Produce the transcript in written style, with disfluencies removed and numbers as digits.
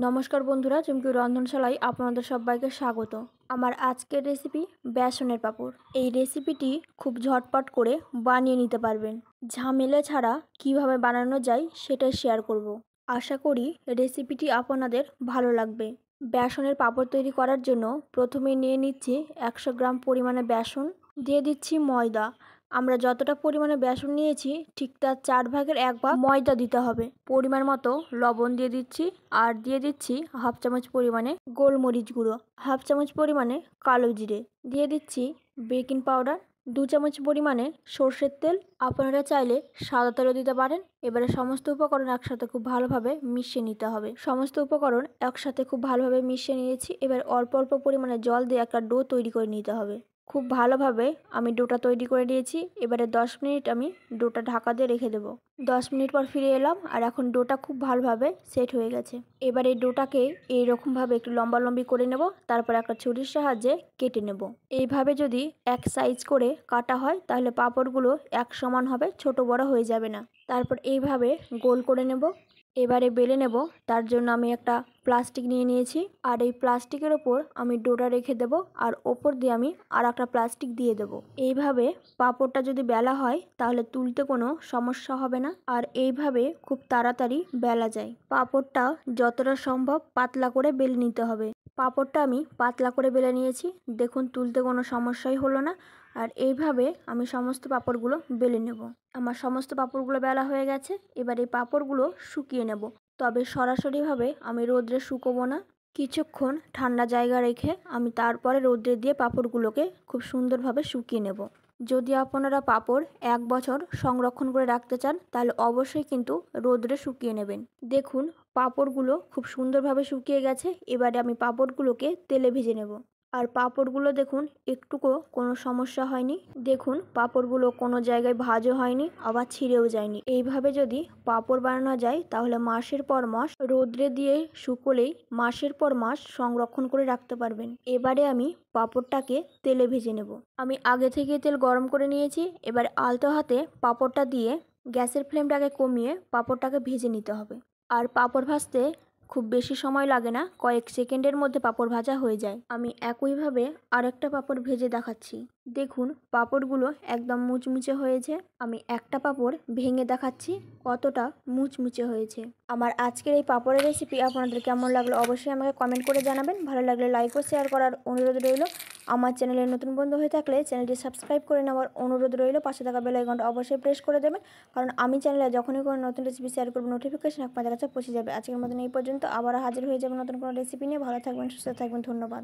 নমস্কার বন্ধুরা, চুমকি রন্ধনশালায় আপনাদের সবাইকে স্বাগত। আমার আজকের রেসিপি বেসনের পাঁপড়। এই রেসিপিটি খুব ঝটপট করে বানিয়ে নিতে পারবেন। ঝামেলা ছাড়া কিভাবে বানানো যায় সেটাই শেয়ার করব। আশা করি রেসিপিটি আপনাদের ভালো লাগবে। বেসনের পাঁপড় তৈরি করার জন্য প্রথমে নিয়ে নিচ্ছি 100 গ্রাম পরিমাণে বেসন, দিয়ে দিচ্ছি ময়দা। আমরা যতটা পরিমাণে বেসন নিয়েছি ঠিক তার 4 ভাগের 1 ভাগ ময়দা দিতে হবে। পরিমাণ মতো লবণ দিয়ে দিচ্ছি, আর দিয়ে দিচ্ছি হাফ চামচ পরিমাণে গোলমরিচ গুঁড়ো, হাফ চামচ পরিমাণে কালো জিরে, দিয়ে দিচ্ছি বেকিং পাউডার, 2 চামচ পরিমাণে সর্ষের তেল। আপনারা চাইলে সাদা তেলও দিতে পারেন। এবারে সমস্ত উপকরণ একসাথে খুব ভালোভাবে মিশিয়ে নিতে হবে। সমস্ত উপকরণ একসাথে খুব ভালোভাবে মিশিয়ে নিয়েছি। এবার অল্প অল্প পরিমাণে জল দিয়ে একটা ডো তৈরি করে নিতে হবে। খুব ভালোভাবে আমি ডোটা তৈরি করে নিয়েছি। এবারে 10 মিনিট আমি ডোটা ঢাকা দিয়ে রেখে দেবো। 10 মিনিট পর ফিরে এলাম, আর এখন ডোটা খুব ভালোভাবে সেট হয়ে গেছে। এবার এই ডোটাকে এইরকমভাবে একটু লম্বালম্বি করে নেব, তারপর একটা ছুরির সাহায্যে কেটে নেব। এইভাবে যদি এক সাইজ করে কাটা হয় তাহলে পাঁপড়গুলো এক সমান হবে, ছোট বড় হয়ে যাবে না। তারপর এইভাবে গোল করে নেব। এবারে বেলে নেব। তার জন্য আমি একটা প্লাস্টিক নিয়ে নিয়েছি, আর এই প্লাস্টিকের ওপর আমি ডোটা রেখে দেব, আর ওপর দিয়ে আমি আর একটা প্লাস্টিক দিয়ে দেব। এইভাবে পাঁপড়টা যদি বেলা হয় তাহলে তুলতে কোনো সমস্যা হবে না, আর এইভাবে খুব তাড়াতাড়ি বেলা যায়। পাঁপড়টা যতটা সম্ভব পাতলা করে বেলে নিতে হবে। পাঁপড়টা আমি পাতলা করে বেলে নিয়েছি, দেখুন তুলতে কোনো সমস্যাই হলো না। আর এইভাবে আমি সমস্ত পাঁপড়গুলো বেলে নেব। আমার সমস্ত পাঁপড়গুলো বেলা হয়ে গেছে। এবার এই পাঁপড়গুলো শুকিয়ে নেব, তবে সরাসরিভাবে আমি রোদ্রে শুকোবো না। কিছুক্ষণ ঠান্ডা জায়গা রেখে আমি তারপরে রোদ্রে দিয়ে পাঁপড়গুলোকে খুব সুন্দরভাবে শুকিয়ে নেব। যদি আপনারা পাঁপড় 1 বছর সংরক্ষণ করে রাখতে চান তাহলে অবশ্যই কিন্তু রোদ্রে শুকিয়ে নেবেন। দেখুন পাঁপড়গুলো খুব সুন্দরভাবে শুকিয়ে গেছে। এবারে আমি পাঁপড়গুলোকে তেলে ভেজে নেব। আর পাঁপড়গুলো দেখুন একটুকু কোনো সমস্যা হয়নি। দেখুন পাঁপড়গুলো কোনো জায়গায় ভাঁজও হয়নি, আবার ছিঁড়েও যায়নি। এইভাবে যদি পাঁপড় বানানো যায় তাহলে মাসের পর মাস রোদ্রে দিয়ে শুকোলেই মাসের পর মাস সংরক্ষণ করে রাখতে পারবেন। এবারে আমি পাঁপড়টাকে তেলে ভেজে নেব। আমি আগে থেকে তেল গরম করে নিয়েছি। এবার আলতো হাতে পাঁপড়টা দিয়ে গ্যাসের ফ্লেমটাকে কমিয়ে পাঁপড়টাকে ভেজে নিতে হবে। আর পাঁপড় ভাজতে খুব বেশি সময় লাগে না, কয়েক সেকেন্ডের মধ্যে পাঁপড় ভাজা হয়ে যায়। আমি একইভাবে আরেকটা পাঁপড় ভেজে দেখাচ্ছি। দেখুন পাঁপড়গুলো একদম মুচমুচে হয়েছে। আমি একটা পাঁপড় ভেঙে দেখাচ্ছি কতটা মুচমুচে হয়েছে। আমার আজকের এই পাঁপড়ের রেসিপি আপনাদের কেমন লাগলো অবশ্যই আমাকে কমেন্ট করে জানাবেন। ভালো লাগলে লাইক ও শেয়ার করার অনুরোধ রইল। আমার চ্যানেলে নতুন বন্ধু হয়ে থাকলে চ্যানেলটি সাবস্ক্রাইব করে নেওয়ার অনুরোধ রইল। পাশে থাকা বেল আইকনটা অবশ্যই প্রেস করে দেবেন, কারণ আমি চ্যানেলে যখনই কোনো নতুন রেসিপি শেয়ার করব নোটিফিকেশন আপনাদের কাছে পৌঁছে যাবে। আজকের মতন এই পর্যন্ত, আবার হাজির হয়ে যাবে নতুন কোনো রেসিপি নিয়ে। ভালো থাকবেন, সুস্থ থাকবেন, ধন্যবাদ।